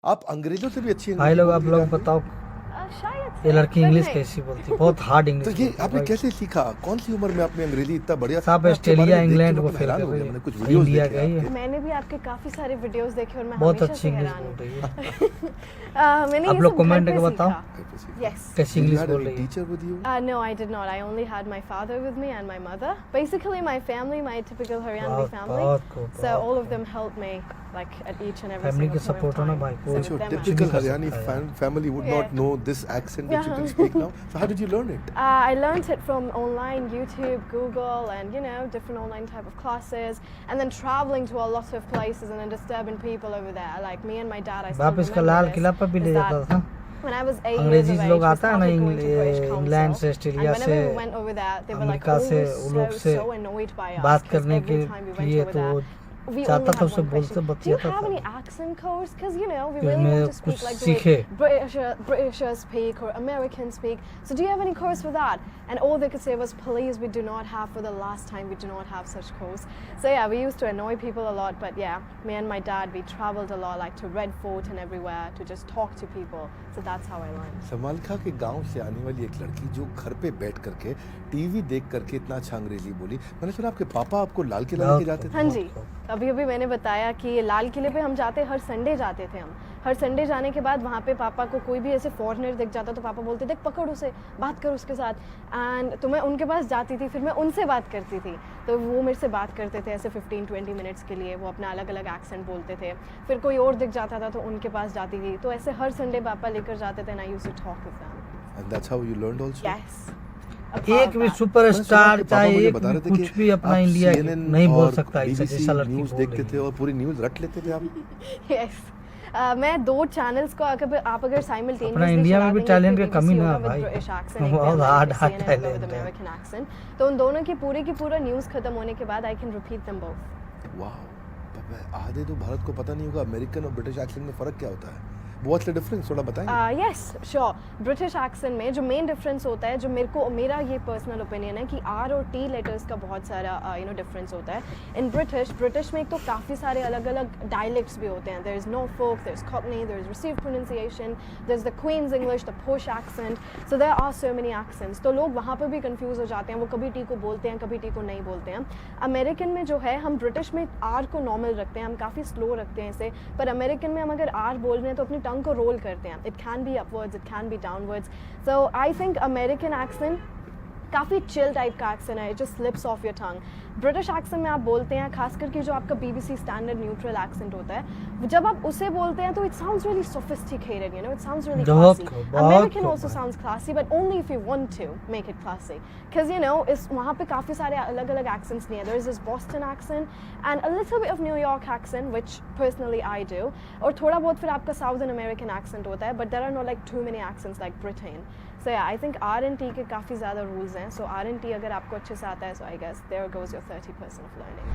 आप अंग्रेजों से भी अच्छी भाई लोग आप अंग्रेजी लोग बोलते बताओ शायद ये लड़की but इंग्लिश नहीं। कैसी बोलती है, बहुत हार्ड तो इंग्लिश ये बोलती है आपने भाई। कैसे सीखा? कौन सी उम्र में आपने अंग्रेजी इतना बढ़िया? साहब मैं आपके बारे ऑस्ट्रेलिया में देख के इंग्लैंड को मतलब फेल हैरान कर हो रही गया। है, मैंने कुछ वीडियोस इंडिया देखे गई है, आपके। मैंने भी आपके काफी सारे वीडियोस देखे और मैं बहुत हमेशा अच्छी से इंग्लिश हैरान बोल हूँ। रही है। मैंने आप ये लोग सब घर कमेंट पे करके बताओ सीखा। Yes. कैसी Did you इंग्लिश had बोल any रही है। teacher with you? No, I did not. I only had my father with me and my mother. Basically, my family, my typical Haryanvi family. बहुत खूब, So बहुत all of खूब। them helped me, like at each and every Family single के point of support हो ना time. भाई, So कोई with So them, I typical कर Haryani सकता है यार। family would Yeah. not know this accent which you can speak now. So how did you learn it? I learned it from online, YouTube, Google, and different online type of classes, and then traveling to a lot of places and then disturbing people over there. Like me and my dad, I still वापस का remember Lal this, किला पर भी ले is जाता that था। when I was 8 years अंग्रेजी of age, लोग we आता है ना started going to British England Council, से, ऑस्ट्रेलिया and से, whenever we went over there, they were like America से, always वो लोग so, से so annoyed by us. बात 'cause करने के every time we went लिए over तो there, we चाहता only था had उससे one बोलते question. Do you बतियाता have था any accent codes? Because we कि really उसमें want to कुछ speak like the सीखे। way Britishers speak or Americans speak. So do you have any course for that? And all they could say was, please, we do not have for the last time, we do not have such course. So yeah, we used to annoy people a lot, but yeah, me and my dad, we traveled a lot, like to Red Fort and everywhere to just talk to people. So that's how I learned. Samalkha के गांव से आने वाली एक लड़की जो घर पे बैठ करके टीवी देख करके इतना अच्छा अंग्रेजी बोली। मैंने सुना आपके पापा आपको लाल किला लेके जाते थे। हाँ जी, अभी अभी मैंने बताया कि लाल किले पे हम जाते, हर संडे जाते थे हम। हर संडे जाने के बाद वहाँ पे पापा को कोई भी ऐसे फॉरेनर दिख जाता तो पापा बोलते देख पकड़ उसे, बात कर उसके साथ। एंड तो मैं उनके पास जाती थी, फिर मैं उनसे बात करती थी, तो वो मेरे से बात करते थे ऐसे 15-20 मिनट्स के लिए। वो अपना अलग अलग एक्सेंट बोलते थे। फिर कोई और दिख जाता था तो उनके पास जाती थी। तो ऐसे हर संडे पापा लेकर जाते थे, and I used to talk with them. And that's how you learned also? Yes. एक भी सुपरस्टार चाहे एक भी कुछ भी अपना इंडिया नहीं बोल सकता ऐसा जैसा लड़की न्यूज़ बोल देखते रही थे है। और पूरी न्यूज़ रट लेते थे आप। यस। मैं 2 चैनल्स को आप अगर साइमल्टेनियसली अपना इंडिया में भी टैलेंट की कमी ना है भाई, बहुत हार्ड टैलेंट है। अमेरिकन एक्सेंट, तो उन दोनों की पूरा न्यूज़ खत्म होने के बाद I can repeat them both. वाह। आधे तो भारत को पता नहीं होगा अमेरिकन और ब्रिटिश एक्सेंट में फर्क क्या होता है। व्हाट्स द डिफरेंस, थोड़ा बताएंगे? Yes sure. ब्रिटिश एक्सेंट में जो मेन डिफरेंस होता है, जो मेरा ये पर्सनल ओपिनियन है कि आर और टी लेटर्स का बहुत सारा डिफरेंस होता है। इन ब्रिटिश में एक तो काफ़ी सारे अलग अलग डायलेक्ट्स भी होते हैं। There is Norfolk, there is cockney, there is received pronunciation, there is the Queen's English, the posh accent. So there are so many accents. तो लोग वहाँ पर भी कंफ्यूज हो जाते हैं, वो कभी टी को बोलते हैं, कभी टी को नहीं बोलते हैं। अमेरिकन में जो है, हम ब्रिटिश में आर को नॉर्मल रखते हैं, हम काफ़ी स्लो रखते हैं इसे, पर अमेरिकन में हम अगर आर बोल रहे हैं तो अपनी टंग को रोल करते हैं। It can be upwards, it can be downwards. So I think American accent काफ़ी चिल टाइप का एक्सेंट है, it just slips of your tongue. British accent में आप बोलते हैं, खासकर कि जो आपका BBC स्टैंडर्ड न्यूट्रल एक्सेंट होता है, जब आप उसे बोलते हैं तो it sounds really sophisticated, it sounds really classy. American also sounds classy, but only if you want to make it classy, because इस वहाँ पे काफ़ी सारे अलग अलग एक्सेंट्स नहीं है। There is this Boston accent and a little bit of New York accent which personally I do, और थोड़ा बहुत फिर आपका साउदर्न अमेरिकन एक्सेंट होता है, but there are not like too many accents like Britain. So या आई थिंक R&T के काफ़ी ज़्यादा रूल्स हैं। सो R&T अगर आपको अच्छे से आता है, so I guess there goes your 30% of learning.